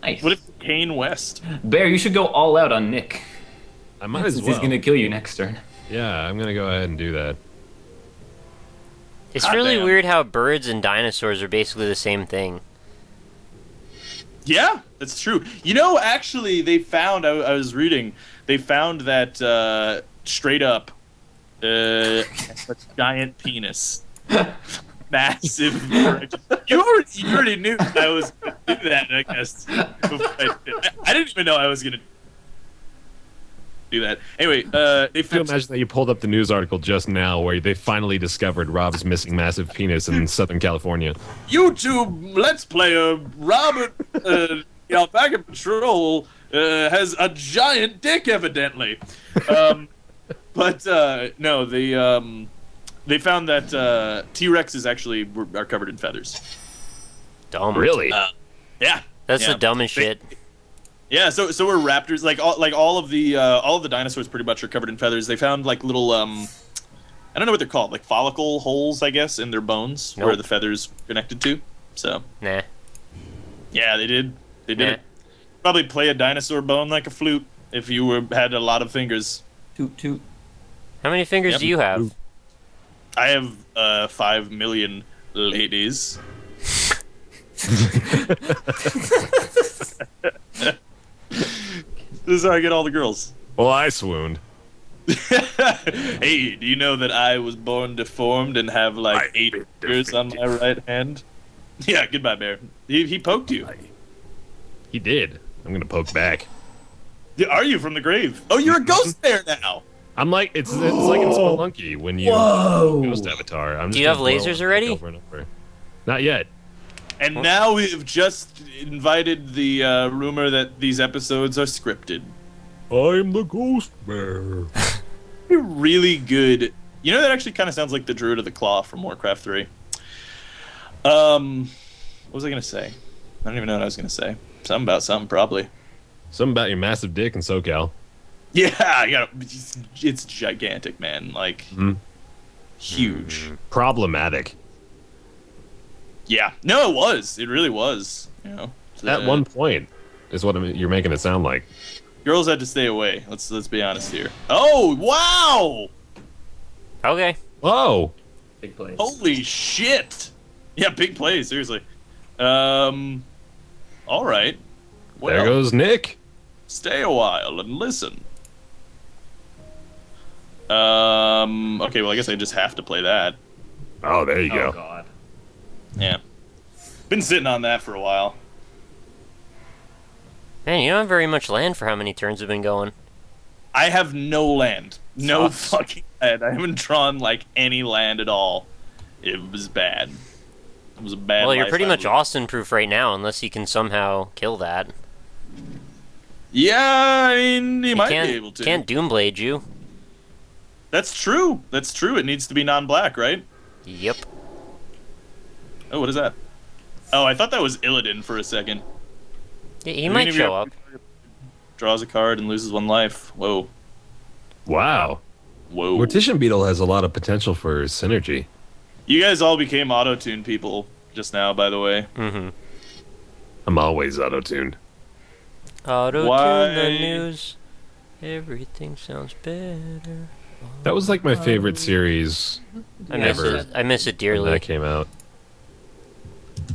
Speaker 4: Nice.
Speaker 2: What if Kane West?
Speaker 4: Bear, you should go all out on Nick.
Speaker 3: I might as
Speaker 4: Since
Speaker 3: well.
Speaker 4: he's gonna kill you next turn.
Speaker 3: Yeah, I'm gonna go ahead and do that.
Speaker 1: It's
Speaker 2: God
Speaker 1: really
Speaker 2: damn.
Speaker 1: weird how birds and dinosaurs are basically the same thing.
Speaker 2: Yeah, that's true. You know, actually, they found, I was reading, they found that straight up, a giant penis. Massive. You already knew I was going to do that, I guess. I didn't even know I was going to do that. Anyway, they
Speaker 3: If you
Speaker 2: found.
Speaker 3: imagine that you pulled up the news article just now where they finally discovered Rob's missing massive penis in Southern California.
Speaker 2: YouTube Let's Player Robert, the Alpaca Patrol, has a giant dick, evidently. But no, they found that T-Rexes actually are covered in feathers.
Speaker 1: Dumb.
Speaker 3: Really?
Speaker 2: Yeah,
Speaker 1: That's
Speaker 2: yeah.
Speaker 1: the dumbest shit.
Speaker 2: Yeah, so are raptors. Like all of the dinosaurs pretty much are covered in feathers. They found like little I don't know what they're called, like follicle holes, I guess, in their bones where
Speaker 1: Nope.
Speaker 2: the feathers connected to. So
Speaker 1: Nah.
Speaker 2: yeah, they did
Speaker 1: Nah.
Speaker 2: it. Probably play a dinosaur bone like a flute if you had a lot of fingers.
Speaker 4: Toot toot.
Speaker 1: How many fingers
Speaker 2: Yep.
Speaker 1: do you have?
Speaker 2: I have 5 million ladies. This is how I get all the girls.
Speaker 3: Well, I swooned.
Speaker 2: Hey, do you know that I was born deformed and have like
Speaker 3: I've
Speaker 2: 8
Speaker 3: been
Speaker 2: fingers on my right hand? Yeah, goodbye, Bear. He poked you.
Speaker 3: He did. I'm gonna poke back.
Speaker 2: Yeah, are you from the grave? Oh, you're a ghost bear now.
Speaker 3: I'm like it's like in Spelunky when you
Speaker 4: Whoa.
Speaker 3: ghost avatar. I'm
Speaker 1: Do
Speaker 3: just
Speaker 1: you have
Speaker 3: gonna blow
Speaker 1: lasers
Speaker 3: it
Speaker 1: already?
Speaker 3: Over and over. Not yet.
Speaker 2: And now we've just invited the rumor that these episodes are scripted.
Speaker 3: I'm the ghost bear.
Speaker 2: Really good. You know, that actually kind of sounds like the Druid of the Claw from Warcraft 3. What was I gonna say? I don't even know what I was gonna say. Something about something, probably.
Speaker 3: Something about your massive dick in SoCal.
Speaker 2: Yeah, I got it's gigantic, man. Like huge.
Speaker 3: Problematic.
Speaker 2: Yeah. No, it was. It really was. You know.
Speaker 3: At one point, is what you're making it sound like.
Speaker 2: Girls had to stay away. Let's be honest here. Oh wow!
Speaker 1: Okay.
Speaker 3: Whoa!
Speaker 4: Big play.
Speaker 2: Holy shit! Yeah, big play. Seriously. All right. Well,
Speaker 3: There goes Nick.
Speaker 2: stay a while and listen. Okay, well, I guess I just have to play that.
Speaker 3: Oh, there you
Speaker 4: Oh
Speaker 3: go.
Speaker 4: god.
Speaker 2: Yeah. Been sitting on that for a while.
Speaker 1: Man, you don't have very much land for how many turns have been going.
Speaker 2: I have no land. No
Speaker 1: Sucks.
Speaker 2: fucking land. I haven't drawn, like, any land at all. It was bad. It was a bad
Speaker 1: Well, you're
Speaker 2: life
Speaker 1: pretty
Speaker 2: I
Speaker 1: much
Speaker 2: lived.
Speaker 1: Austin-proof right now, unless you can somehow kill that.
Speaker 2: Yeah, I mean, he might
Speaker 1: can't,
Speaker 2: be able to.
Speaker 1: Can't Doomblade you.
Speaker 2: That's true. That's true. It needs to be non-black, right?
Speaker 1: Yep.
Speaker 2: Oh, what is that? Oh, I thought that was Illidan for a second.
Speaker 1: He might show up.
Speaker 2: Draws a card and loses 1 life. Whoa.
Speaker 3: Wow.
Speaker 2: Whoa.
Speaker 3: Mortician Beetle has a lot of potential for synergy.
Speaker 2: You guys all became auto-tune people just now, by the way.
Speaker 1: Mm-hmm.
Speaker 3: I'm always auto-tuned.
Speaker 1: Auto-tune
Speaker 2: Why?
Speaker 1: the news. Everything sounds better.
Speaker 3: That was like my favorite series
Speaker 1: I miss
Speaker 3: Ever.
Speaker 1: it. I miss it
Speaker 3: when
Speaker 1: dearly.
Speaker 3: that came out.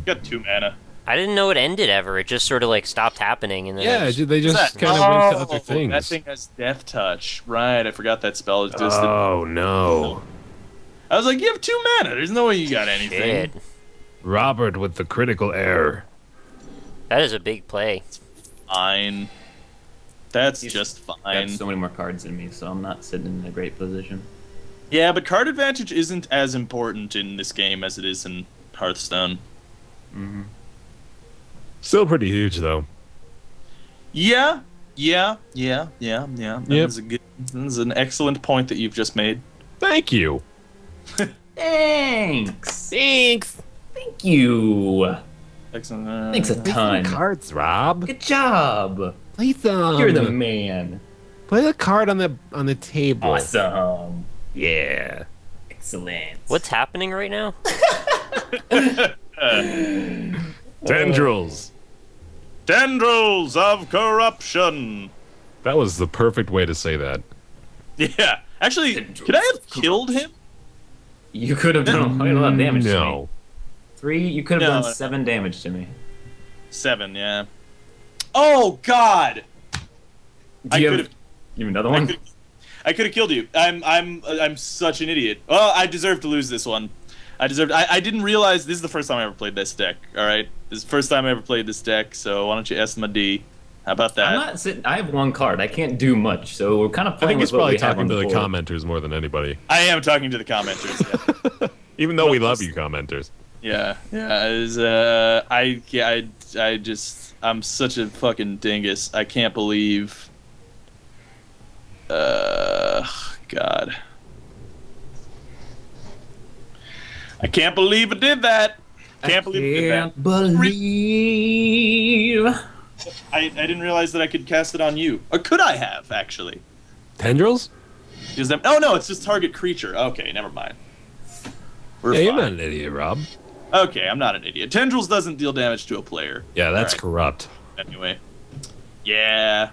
Speaker 2: Got 2 mana.
Speaker 1: I didn't know it ended ever. It just sort of like stopped happening, and then
Speaker 3: Yeah,
Speaker 1: it just-
Speaker 3: they just
Speaker 2: What's that?
Speaker 3: kind of went to other
Speaker 2: That
Speaker 3: things.
Speaker 2: thing has Death Touch. Right, I forgot that spell existed.
Speaker 3: Oh no.
Speaker 2: I was like, you have 2 mana. There's no way you got anything.
Speaker 1: shit.
Speaker 3: Robert with the critical error.
Speaker 1: That is a big play.
Speaker 2: Fine. That's
Speaker 4: He's
Speaker 2: just
Speaker 4: Got
Speaker 2: fine.
Speaker 4: so many more cards than me, so I'm not sitting in a great position.
Speaker 2: Yeah, but card advantage isn't as important in this game as it is in Hearthstone.
Speaker 3: Still pretty huge though.
Speaker 2: Yeah. That is a good. That is an excellent point that you've just made.
Speaker 3: Thank you.
Speaker 4: Thanks. Thanks. Thank you.
Speaker 2: Excellent.
Speaker 4: Thanks a ton.
Speaker 3: Cards, Rob.
Speaker 4: Good job.
Speaker 3: Play some.
Speaker 4: You're the man.
Speaker 3: Play the card on the table.
Speaker 4: Awesome.
Speaker 3: Yeah.
Speaker 4: Excellent.
Speaker 1: What's happening right now?
Speaker 3: Tendrils.
Speaker 2: Tendrils of corruption.
Speaker 3: That was the perfect way to say that.
Speaker 2: Yeah. Actually, could I have killed him?
Speaker 4: You could have done quite a lot of damage to me.
Speaker 3: No.
Speaker 4: 3, you could have
Speaker 2: No.
Speaker 4: done 7 damage to me.
Speaker 2: 7, yeah. Oh God!
Speaker 4: Do you have
Speaker 2: could've-
Speaker 4: another one?
Speaker 2: I could have killed you. I'm such an idiot. Well, I deserve to lose this one. I didn't realize this is the first time I ever played this deck. All right, this is the first time I ever played this deck. So why don't you S my D? How about that?
Speaker 4: I'm not sitting. I have 1 card. I can't do much, so we're kind of
Speaker 3: I
Speaker 4: playing
Speaker 3: think he's
Speaker 4: with what
Speaker 3: probably
Speaker 4: we have
Speaker 3: talking
Speaker 4: on
Speaker 3: to
Speaker 4: the
Speaker 3: the
Speaker 4: board.
Speaker 3: commenters more than anybody.
Speaker 2: I am talking to the commenters. Yeah.
Speaker 3: Even though we love you, commenters.
Speaker 2: Yeah. I'm such a fucking dingus. I can't believe. God. I can't believe I did that. Can't believe I did that.
Speaker 4: Believe.
Speaker 2: I didn't realize that I could cast it on you. Or could I have, actually?
Speaker 3: Tendrils?
Speaker 2: Oh, no, it's just target creature. Okay, never mind. We're
Speaker 3: Yeah, you're
Speaker 2: fine.
Speaker 3: not an idiot, Rob.
Speaker 2: Okay, I'm not an idiot. Tendrils doesn't deal damage to a player.
Speaker 3: Yeah, that's
Speaker 2: Alright.
Speaker 3: corrupt.
Speaker 2: Anyway. Yeah.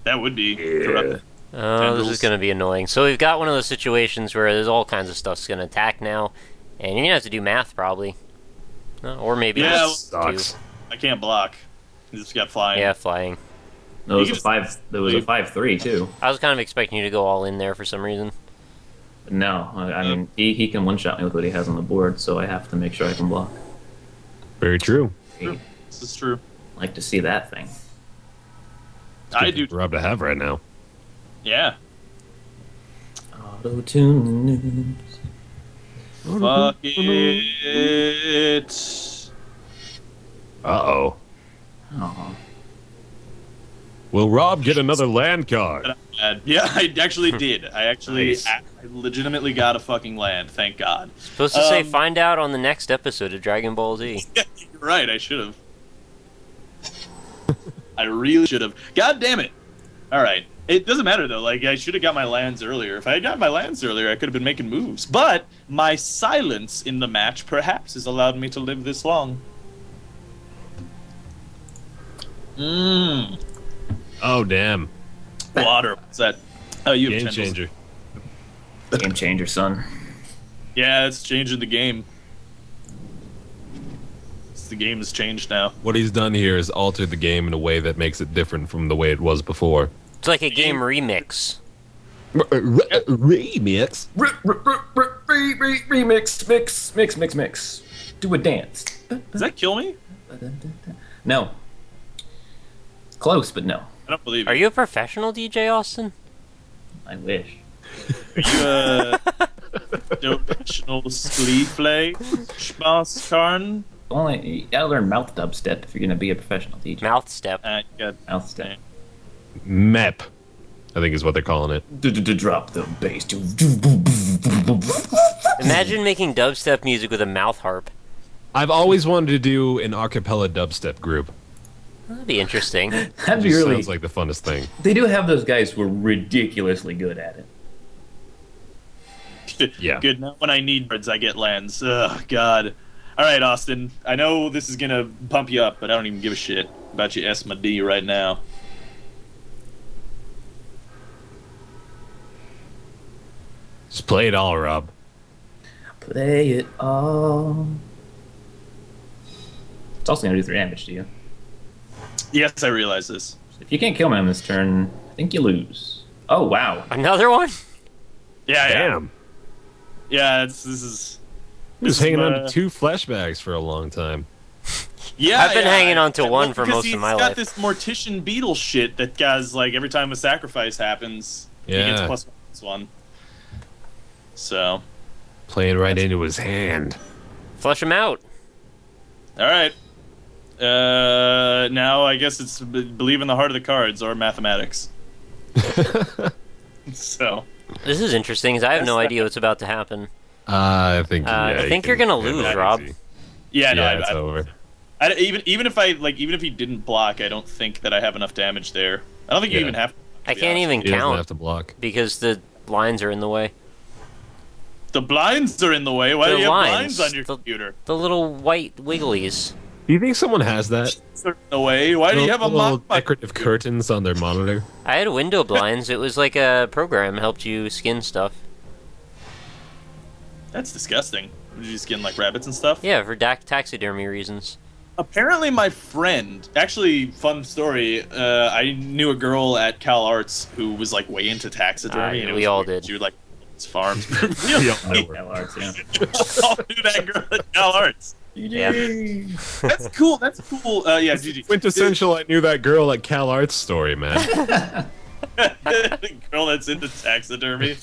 Speaker 2: That would be corrupt.
Speaker 1: Oh, this
Speaker 2: Tendrils.
Speaker 1: is going to be annoying. So we've got one of those situations where there's all kinds of stuff's going to attack now, and you're going to have to do math probably. Or maybe
Speaker 2: Yeah,
Speaker 1: just
Speaker 3: Sucks.
Speaker 1: do.
Speaker 2: I can't block. He just got flying.
Speaker 1: Yeah, flying.
Speaker 4: There was
Speaker 2: You
Speaker 4: a
Speaker 2: can
Speaker 4: 5. There was a 5/3 too.
Speaker 1: I was kind of expecting you to go all in there for some reason.
Speaker 4: No, I mean he can one shot me with what he has on the board, so I have to make sure I can block.
Speaker 3: Very true.
Speaker 2: True. This is true.
Speaker 4: Like to see that thing.
Speaker 2: I do.
Speaker 3: For Rob to have right now.
Speaker 2: Yeah.
Speaker 4: Auto tune.
Speaker 2: Fuck it.
Speaker 3: Uh-oh.
Speaker 4: Oh.
Speaker 3: Will Rob get another land card?
Speaker 2: Yeah, I actually did. I
Speaker 4: Nice.
Speaker 2: legitimately got a fucking land. Thank God.
Speaker 1: Supposed to say
Speaker 2: Um,
Speaker 1: find out on the next episode of Dragon Ball Z.
Speaker 2: Yeah, you're right. I should have. I really should have. God damn it. All right. It doesn't matter though. Like I should have got my lands earlier. If I had got my lands earlier, I could have been making moves. But my silence in the match perhaps has allowed me to live this long. Mmm.
Speaker 3: Oh, damn.
Speaker 2: Water. What's that? Oh, you have
Speaker 3: Game
Speaker 2: tendrils.
Speaker 3: changer.
Speaker 4: Game changer, son.
Speaker 2: Yeah, it's changing the game. The game has changed now.
Speaker 3: What he's done here is altered the game in a way that makes it different from the way it was before.
Speaker 1: It's like a game remix.
Speaker 3: Remix?
Speaker 4: Remix, mix. Do a dance.
Speaker 2: Does that kill me?
Speaker 4: No. Close, but no.
Speaker 2: I don't believe it.
Speaker 1: Are you a professional DJ, Austin?
Speaker 4: I wish.
Speaker 2: Are you a professional sleeflay? Schmauskarn?
Speaker 4: Only you gotta learn mouth dubstep if you're gonna be a professional DJ.
Speaker 1: Mouth step.
Speaker 4: Mouth step.
Speaker 3: MEP, I think is what they're calling it.
Speaker 4: Drop the bass.
Speaker 1: Imagine making dubstep music with a mouth harp.
Speaker 3: I've always wanted to do an a cappella dubstep group.
Speaker 1: That'd be interesting.
Speaker 4: That'd be
Speaker 3: Just
Speaker 4: really.
Speaker 3: sounds like the funnest thing.
Speaker 4: They do have those guys who are ridiculously good at it.
Speaker 3: Yeah.
Speaker 2: Good. Now when I need birds, I get lands. Ugh, God. All right, Austin. I know this is gonna pump you up, but I don't even give a shit about your S my D right now.
Speaker 3: Just play it all, Rob.
Speaker 4: Play it all. It's also gonna do 3 damage to you.
Speaker 2: Yes, I realize this.
Speaker 4: If you can't kill me on this turn, I think you lose. Oh wow.
Speaker 1: Another one?
Speaker 2: Yeah,
Speaker 3: Damn.
Speaker 2: yeah. This is.
Speaker 3: He was
Speaker 2: This is
Speaker 3: hanging on
Speaker 2: my-
Speaker 3: to 2 flashbacks for a long time.
Speaker 2: Yeah,
Speaker 1: I've been hanging on to
Speaker 2: Well,
Speaker 1: one for
Speaker 2: because
Speaker 1: most of my
Speaker 2: He's
Speaker 1: life.
Speaker 2: got this mortician beetle shit that guys like every time a sacrifice happens, he gets
Speaker 3: Yeah.
Speaker 2: +1/+1. So,
Speaker 3: Playing right into his hand.
Speaker 1: Flush him out.
Speaker 2: all right. Now I guess it's believe in the heart of the cards or mathematics. So,
Speaker 1: This is interesting, because I have no idea what's about to happen.
Speaker 3: I think.
Speaker 1: I
Speaker 3: you
Speaker 1: think
Speaker 3: can
Speaker 1: you're gonna
Speaker 3: handle
Speaker 1: lose,
Speaker 3: that
Speaker 1: Rob.
Speaker 3: easy.
Speaker 2: yeah, no,
Speaker 3: Yeah,
Speaker 2: I,
Speaker 3: it's
Speaker 2: I,
Speaker 3: over.
Speaker 2: Even if he didn't block, I don't think that I have enough damage there. I don't think you even have to.
Speaker 1: I can't even
Speaker 3: He doesn't
Speaker 1: count
Speaker 3: have to block.
Speaker 1: because the lines are in the way.
Speaker 2: The blinds are in the way. Why do
Speaker 1: The
Speaker 2: you have
Speaker 1: lines,
Speaker 2: blinds on your computer?
Speaker 1: The little white wigglies.
Speaker 3: Do you think someone has that?
Speaker 2: They're in the way. Why do you have a
Speaker 3: little
Speaker 2: mock?
Speaker 3: decorative curtains on their monitor?
Speaker 1: I had window blinds. It was like a program helped you skin stuff.
Speaker 2: That's disgusting. Did you skin like rabbits and stuff?
Speaker 1: Yeah, for taxidermy reasons.
Speaker 2: Apparently, my friend. Actually, fun story. I knew a girl at Cal Arts who was like way into taxidermy. And it
Speaker 1: we
Speaker 2: was
Speaker 1: all
Speaker 2: weird.
Speaker 1: did.
Speaker 2: She would like farms.
Speaker 3: We all know her.
Speaker 4: Cal Arts, yeah.
Speaker 2: all knew that girl at Cal Arts.
Speaker 1: Yeah.
Speaker 2: That's cool. That's cool. Yeah, GG.
Speaker 3: Quintessential I knew that girl at Cal Arts story, man.
Speaker 2: Girl that's into taxidermy.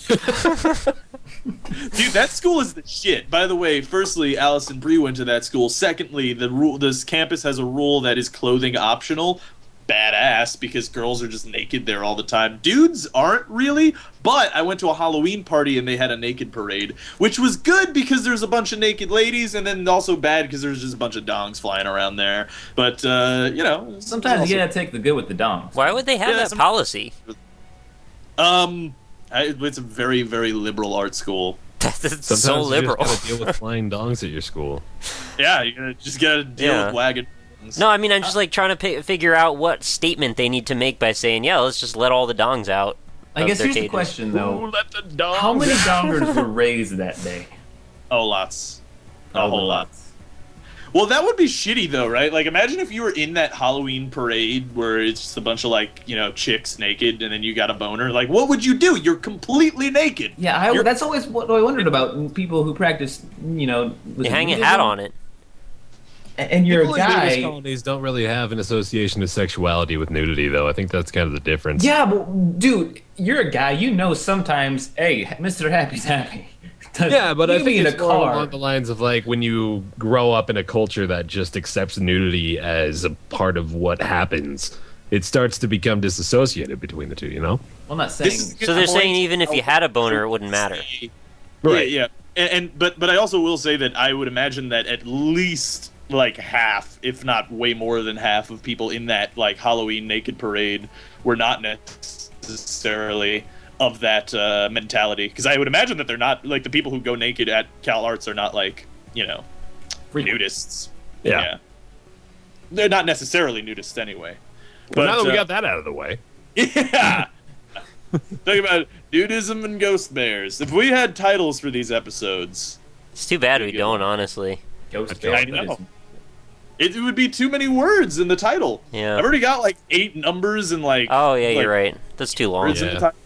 Speaker 2: Dude, that school is the shit. By the way, firstly, Allison Brie went to that school. Secondly, this campus has a rule that is clothing optional. Badass, because girls are just naked there all the time. Dudes aren't really, but I went to a Halloween party and they had a naked parade, which was good because there's a bunch of naked ladies, and then also bad because there's just a bunch of dongs flying around there. But,
Speaker 4: Sometimes you gotta take the good with the dongs.
Speaker 1: Why would they have that policy?
Speaker 2: It's a very, very liberal art school.
Speaker 1: That's
Speaker 3: Sometimes
Speaker 1: so
Speaker 3: you
Speaker 1: liberal.
Speaker 3: just gotta deal with flying dongs at your school.
Speaker 2: Yeah, you just gotta deal with wagon.
Speaker 1: No, I mean, I'm just like trying to figure out what statement they need to make by saying, yeah, let's just let all the dongs out.
Speaker 4: I guess
Speaker 1: their
Speaker 4: here's the
Speaker 1: cages.
Speaker 4: question, though.
Speaker 3: Ooh, let the dongs
Speaker 4: How many
Speaker 3: out.
Speaker 4: dongers were raised that day?
Speaker 2: Oh, lots. A
Speaker 4: Oh,
Speaker 2: whole lot. Well, that would be shitty, though, right? Like, imagine if you were in that Halloween parade where it's just a bunch of, like, chicks naked, and then you got a boner. Like, what would you do? You're completely naked.
Speaker 4: Yeah, that's always what I wondered about people who practice,
Speaker 1: You hang a hat on it.
Speaker 4: And you're a
Speaker 3: People in nudist
Speaker 4: guy.
Speaker 3: colonies don't really have an association of sexuality with nudity, though. I think that's kind of the difference.
Speaker 4: Yeah, but dude, you're a guy. You know, sometimes, hey, Mr. Happy's happy.
Speaker 3: Yeah, but I
Speaker 4: You
Speaker 3: think
Speaker 4: in
Speaker 3: it's
Speaker 4: a
Speaker 3: more
Speaker 4: car.
Speaker 3: along the lines of like when you grow up in a culture that just accepts nudity as a part of what happens, it starts to become disassociated between the two. You know?
Speaker 4: I'm not saying.
Speaker 1: So they're saying even if you had a boner, it wouldn't matter.
Speaker 3: Right.
Speaker 2: Yeah. But I also will say that I would imagine that at least like half, if not way more than half, of people in that like Halloween naked parade were not necessarily of that mentality, because I would imagine that they're not like the people who go naked at Cal Arts are not like nudists.
Speaker 3: Yeah.
Speaker 2: They're not necessarily nudists anyway.
Speaker 3: But now that we got that out of the way,
Speaker 2: Yeah. Talking about nudism and ghost bears. If we had titles for these episodes,
Speaker 1: It's too bad we don't, honestly.
Speaker 4: Ghost
Speaker 2: I know. It would be too many words in the title.
Speaker 1: Yeah.
Speaker 2: I've already got like 8 numbers and like.
Speaker 1: Oh, yeah,
Speaker 2: like,
Speaker 1: you're right. That's too long.
Speaker 2: words in the
Speaker 3: Yeah.
Speaker 2: title.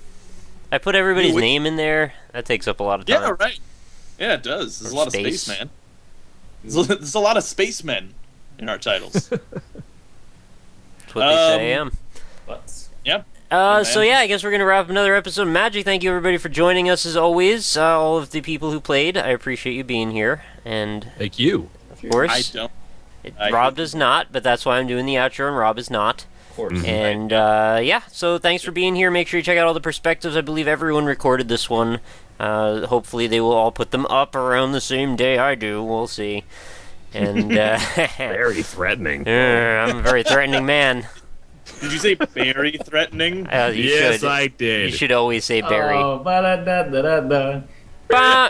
Speaker 1: I put everybody's
Speaker 2: Wait.
Speaker 1: name in there. That takes up a lot of time.
Speaker 2: Yeah, right. Yeah, it does. There's
Speaker 1: Or
Speaker 2: a lot
Speaker 1: space.
Speaker 2: of space, man. There's a lot of spacemen in our titles.
Speaker 1: That's what they say I am.
Speaker 4: Butts.
Speaker 2: Yeah.
Speaker 1: So yeah, I guess we're gonna wrap up another episode of Magic. Thank you everybody for joining us as always. All of the people who played, I appreciate you being here. And
Speaker 3: like you.
Speaker 1: of course,
Speaker 2: I don't.
Speaker 1: Rob does not, but that's why I'm doing the outro, and Rob is not.
Speaker 4: Of course.
Speaker 1: And yeah, so thanks for being here. Make sure you check out all the perspectives. I believe everyone recorded this one. Hopefully they will all put them up around the same day I do. We'll see. And
Speaker 3: Very threatening.
Speaker 1: I'm a very threatening man.
Speaker 2: Did you say very threatening?
Speaker 1: You
Speaker 3: Yes,
Speaker 1: should.
Speaker 3: I did.
Speaker 1: You should always say Barry.
Speaker 4: Oh, ba-da-da-da-da-da.
Speaker 1: Bah!